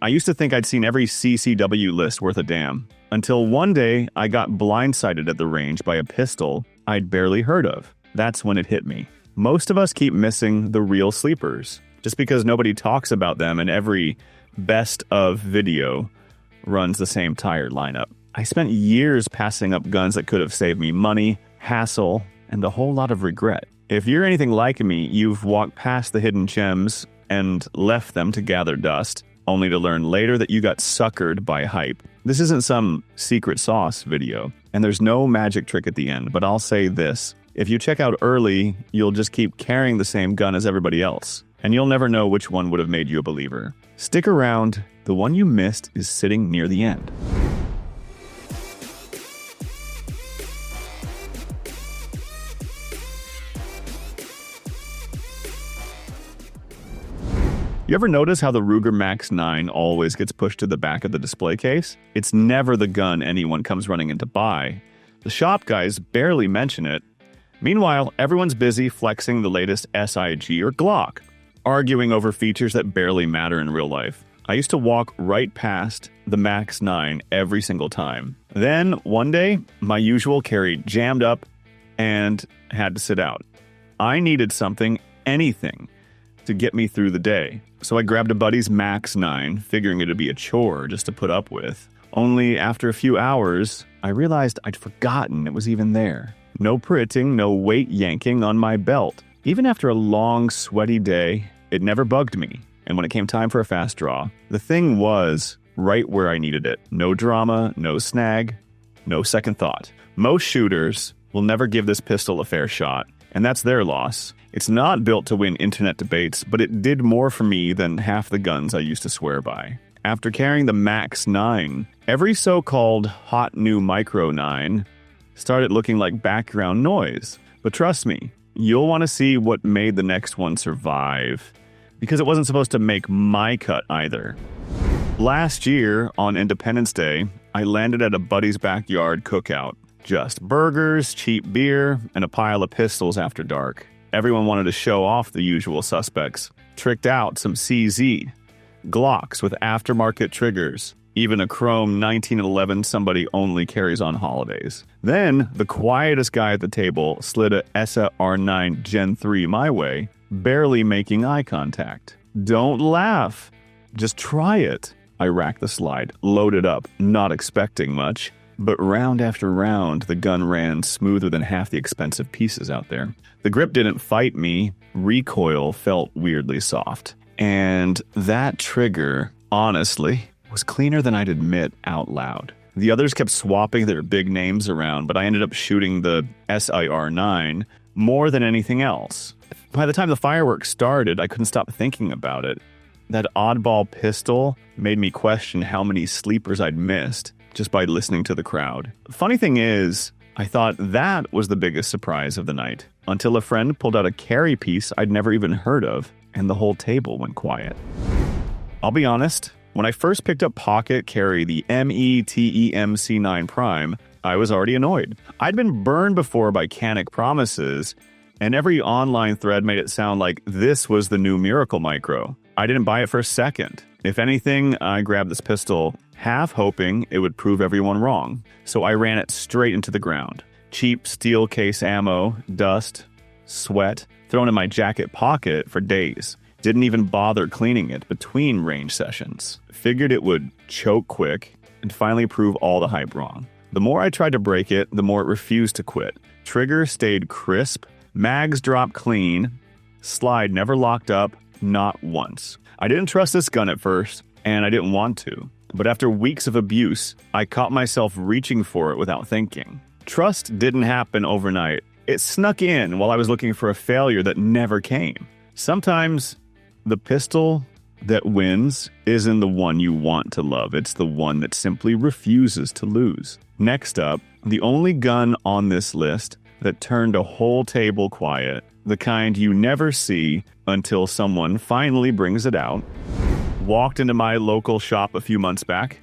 I used to think I'd seen every CCW list worth a damn, until one day I got blindsided at the range by a pistol I'd barely heard of. That's when it hit me. Most of us keep missing the real sleepers, just because nobody talks about them and every best of video runs the same tired lineup. I spent years passing up guns that could have saved me money, hassle, and a whole lot of regret. If you're anything like me, you've walked past the hidden gems and left them to gather dust, only to learn later that you got suckered by hype. This isn't some secret sauce video, and there's no magic trick at the end, but I'll say this. If you check out early, you'll just keep carrying the same gun as everybody else, and you'll never know which one would have made you a believer. Stick around, the one you missed is sitting near the end. You ever notice how the Ruger Max 9 always gets pushed to the back of the display case? It's never the gun anyone comes running in to buy. The shop guys barely mention it. Meanwhile, everyone's busy flexing the latest SIG or Glock, arguing over features that barely matter in real life. I used to walk right past the Max 9 every single time. Then, one day, my usual carry jammed up and had to sit out. I needed something, anything, to get me through the day. So I grabbed a buddy's Max 9, figuring it'd be a chore just to put up with. Only after a few hours, I realized I'd forgotten it was even there. No pritting, no weight yanking on my belt. Even after a long, sweaty day, it never bugged me. And when it came time for a fast draw, the thing was right where I needed it. No drama, no snag, no second thought. Most shooters will never give this pistol a fair shot, and that's their loss. It's not built to win internet debates, but it did more for me than half the guns I used to swear by. After carrying the Max 9, every so-called hot new Micro 9 started looking like background noise. But trust me, you'll want to see what made the next one survive, because it wasn't supposed to make my cut either. Last year, on Independence Day, I landed at a buddy's backyard cookout. Just burgers, cheap beer, and a pile of pistols after dark. Everyone wanted to show off the usual suspects. Tricked out some CZ, Glocks with aftermarket triggers, even a chrome 1911 somebody only carries on holidays. Then, the quietest guy at the table slid a SR9 Gen 3 my way, barely making eye contact. Don't laugh. Just try it. I racked the slide, loaded up, not expecting much. But round after round, the gun ran smoother than half the expensive pieces out there. The grip didn't fight me, recoil felt weirdly soft. And that trigger, honestly, was cleaner than I'd admit out loud. The others kept swapping their big names around, but I ended up shooting the SIR9 more than anything else. By the time the fireworks started, I couldn't stop thinking about it. That oddball pistol made me question how many sleepers I'd missed just by listening to the crowd. Funny thing is, I thought that was the biggest surprise of the night, until a friend pulled out a carry piece I'd never even heard of, and the whole table went quiet. I'll be honest, when I first picked up pocket carry the Mete MC9 Prime, I was already annoyed. I'd been burned before by Canik promises, and every online thread made it sound like this was the new miracle micro. I didn't buy it for a second. If anything, I grabbed this pistol half hoping it would prove everyone wrong. So I ran it straight into the ground. Cheap steel case ammo, dust, sweat, thrown in my jacket pocket for days. Didn't even bother cleaning it between range sessions. Figured it would choke quick and finally prove all the hype wrong. The more I tried to break it, the more it refused to quit. Trigger stayed crisp, mags dropped clean, slide never locked up, not once. I didn't trust this gun at first, and I didn't want to. But after weeks of abuse, I caught myself reaching for it without thinking. Trust didn't happen overnight. It snuck in while I was looking for a failure that never came. Sometimes the pistol that wins isn't the one you want to love. It's the one that simply refuses to lose. Next up, the only gun on this list that turned a whole table quiet, the kind you never see until someone finally brings it out. Walked into my local shop a few months back,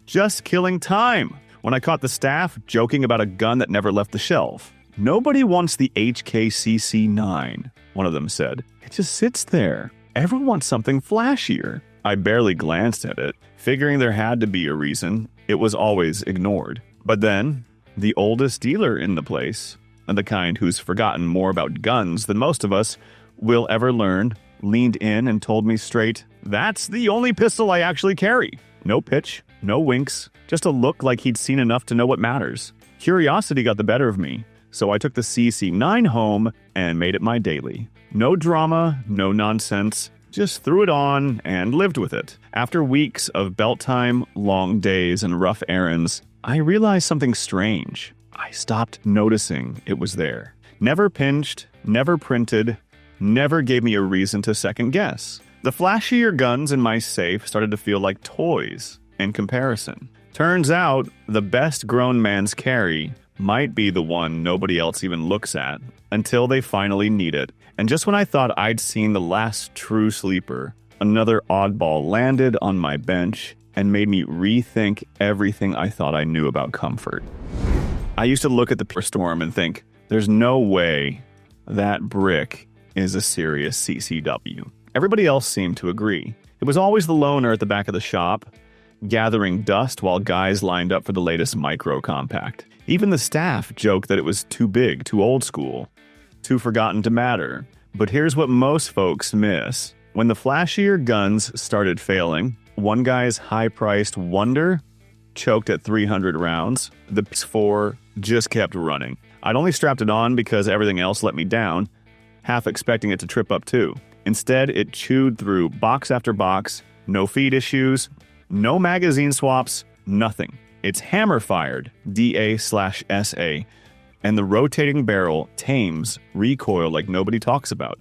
just killing time, when I caught the staff joking about a gun that never left the shelf. Nobody wants the HKCC9, one of them said. It just sits there. Everyone wants something flashier. I barely glanced at it, figuring there had to be a reason. It was always ignored. But then, the oldest dealer in the place, and the kind who's forgotten more about guns than most of us will ever learn, leaned in and told me straight, "That's the only pistol I actually carry." No pitch, no winks, just a look like he'd seen enough to know what matters. Curiosity got the better of me, so I took the CC9 home and made it my daily. No drama, no nonsense, just threw it on and lived with it. After weeks of belt time, long days, and rough errands, I realized something strange. I stopped noticing it was there. Never pinched, never printed, never gave me a reason to second guess. The flashier guns in my safe started to feel like toys in comparison. Turns out, the best grown man's carry might be the one nobody else even looks at until they finally need it. And just when I thought I'd seen the last true sleeper, another oddball landed on my bench and made me rethink everything I thought I knew about comfort. I used to look at the PX4 Storm and think, there's no way that brick is a serious CCW. Everybody else seemed to agree. It was always the loner at the back of the shop, gathering dust while guys lined up for the latest micro compact. Even the staff joked that it was too big, too old school, too forgotten to matter. But here's what most folks miss. When the flashier guns started failing, one guy's high-priced Wonder choked at 300 rounds. The PX4 just kept running. I'd only strapped it on because everything else let me down, half expecting it to trip up too. Instead, it chewed through box after box, no feed issues, no magazine swaps, nothing. It's hammer-fired, DA/SA, and the rotating barrel tames recoil like nobody talks about.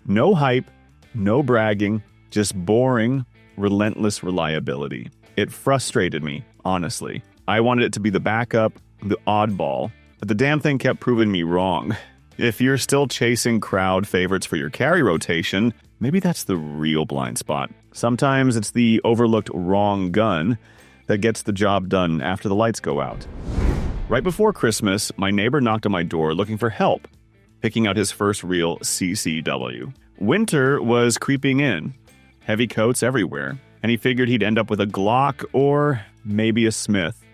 No hype, no bragging, just boring, relentless reliability. It frustrated me, honestly. I wanted it to be the backup, the oddball, but the damn thing kept proving me wrong. If you're still chasing crowd favorites for your carry rotation, maybe that's the real blind spot. Sometimes it's the overlooked wrong gun that gets the job done after the lights go out. Right before Christmas, my neighbor knocked on my door looking for help, picking out his first real CCW. Winter was creeping in, heavy coats everywhere, and he figured he'd end up with a Glock or maybe a Smith.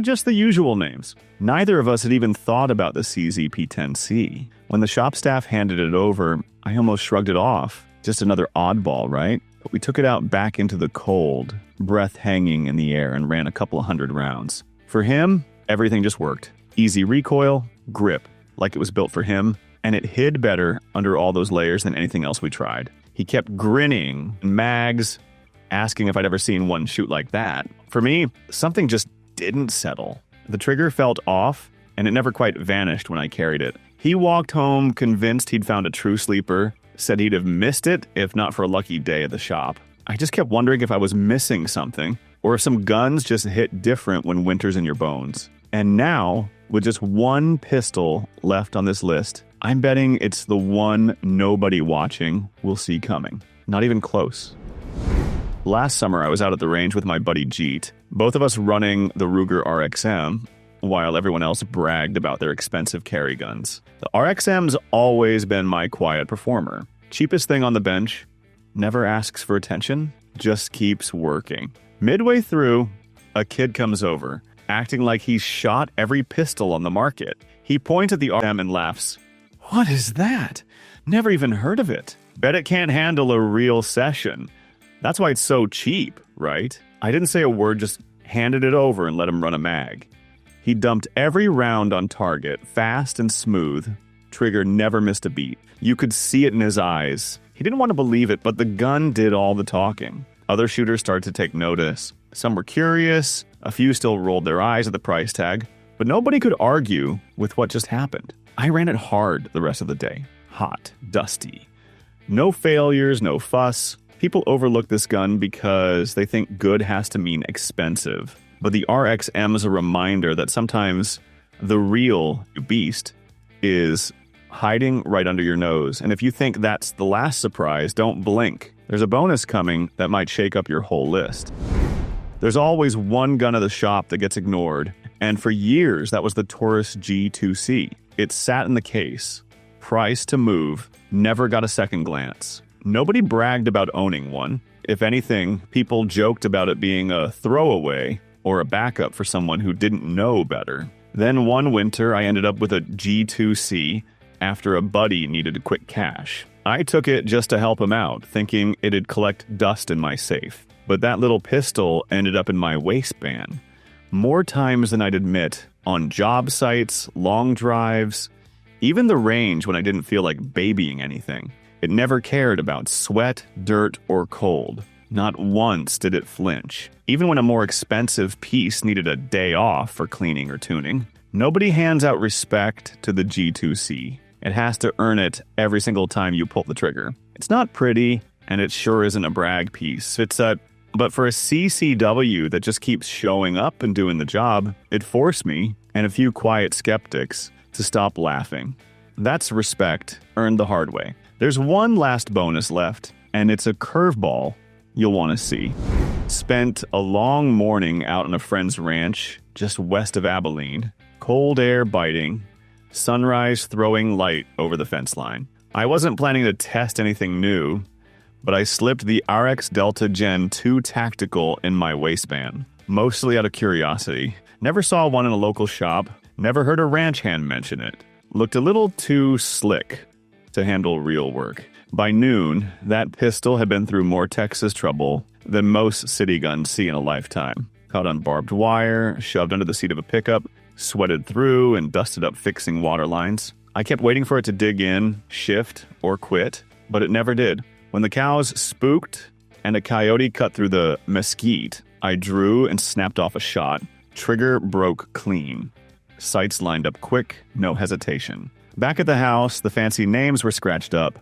Just the usual names. Neither of us had even thought about the CZP-10C. When the shop staff handed it over, I almost shrugged it off. Just another oddball, right? But we took it out back into the cold, breath hanging in the air, and ran a couple of 100 rounds. For him, everything just worked. Easy recoil, grip, like it was built for him, and it hid better under all those layers than anything else we tried. He kept grinning, mags, asking if I'd ever seen one shoot like that. For me, something just didn't settle. The trigger felt off, and it never quite vanished when I carried it. He walked home convinced he'd found a true sleeper, said he'd have missed it if not for a lucky day at the shop. I just kept wondering if I was missing something, or if some guns just hit different when winter's in your bones. And now, with just one pistol left on this list, I'm betting it's the one nobody watching will see coming. Not even close. Last summer, I was out at the range with my buddy Jeet, both of us running the Ruger RXM, while everyone else bragged about their expensive carry guns. The RXM's always been my quiet performer. Cheapest thing on the bench, never asks for attention, just keeps working. Midway through, a kid comes over, acting like he's shot every pistol on the market. He points at the RXM and laughs. "What is that? Never even heard of it. Bet it can't handle a real session. That's why it's so cheap, right?" I didn't say a word, just handed it over and let him run a mag. He dumped every round on target, fast and smooth. Trigger never missed a beat. You could see it in his eyes. He didn't want to believe it, but the gun did all the talking. Other shooters started to take notice. Some were curious, a few still rolled their eyes at the price tag, but nobody could argue with what just happened. I ran it hard the rest of the day. Hot, dusty. No failures, no fuss. People overlook this gun because they think good has to mean expensive. But the RXM is a reminder that sometimes the real beast is hiding right under your nose. And if you think that's the last surprise, don't blink. There's a bonus coming that might shake up your whole list. There's always one gun at the shop that gets ignored. And for years, that was the Taurus G2C. It sat in the case, priced to move, never got a second glance. Nobody bragged about owning one. If anything, people joked about it being a throwaway or a backup for someone who didn't know better. Then one winter, I ended up with a G2C after a buddy needed quick cash. I took it just to help him out, thinking it'd collect dust in my safe. But that little pistol ended up in my waistband. More times than I'd admit, on job sites, long drives, even the range when I didn't feel like babying anything. It never cared about sweat, dirt, or cold. Not once did it flinch. Even when a more expensive piece needed a day off for cleaning or tuning. Nobody hands out respect to the G2C. It has to earn it every single time you pull the trigger. It's not pretty, and it sure isn't a brag piece. But for a CCW that just keeps showing up and doing the job, it forced me, and a few quiet skeptics, to stop laughing. That's respect, earned the hard way. There's one last bonus left, and it's a curveball you'll want to see. Spent a long morning out on a friend's ranch just west of Abilene. Cold air biting, sunrise throwing light over the fence line. I wasn't planning to test anything new, but I slipped the Arex Delta Gen 2 Tactical in my waistband, mostly out of curiosity. Never saw one in a local shop, never heard a ranch hand mention it. Looked a little too slick to handle real work. By noon, that pistol had been through more Texas trouble than most city guns see in a lifetime. Caught on barbed wire, shoved under the seat of a pickup, sweated through and dusted up fixing water lines. I kept waiting for it to dig in, shift, or quit, but it never did. When the cows spooked and a coyote cut through the mesquite, I drew and snapped off a shot. Trigger broke clean. Sights lined up quick, no hesitation. Back at the house, the fancy names were scratched up.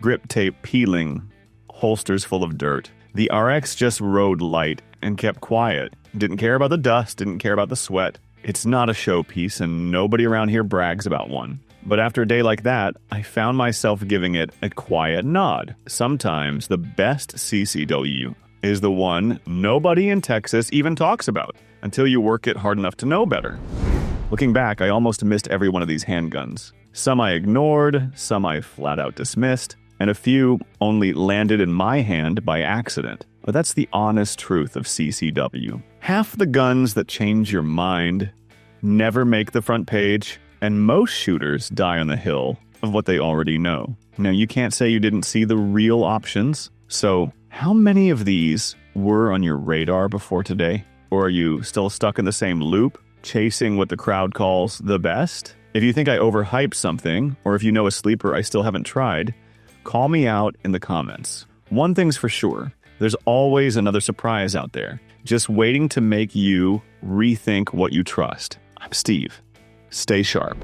Grip tape peeling, holsters full of dirt. The RX just rode light and kept quiet. Didn't care about the dust, didn't care about the sweat. It's not a showpiece and nobody around here brags about one. But after a day like that, I found myself giving it a quiet nod. Sometimes the best CCW is the one nobody in Texas even talks about until you work it hard enough to know better. Looking back, I almost missed every one of these handguns. Some I ignored, some I flat out dismissed, and a few only landed in my hand by accident. But that's the honest truth of CCW. Half the guns that change your mind never make the front page, and most shooters die on the hill of what they already know. Now, you can't say you didn't see the real options. So, how many of these were on your radar before today? Or are you still stuck in the same loop, chasing what the crowd calls the best? If you think I overhyped something, or if you know a sleeper I still haven't tried, call me out in the comments. One thing's for sure, there's always another surprise out there, just waiting to make you rethink what you trust. I'm Steve. Stay sharp.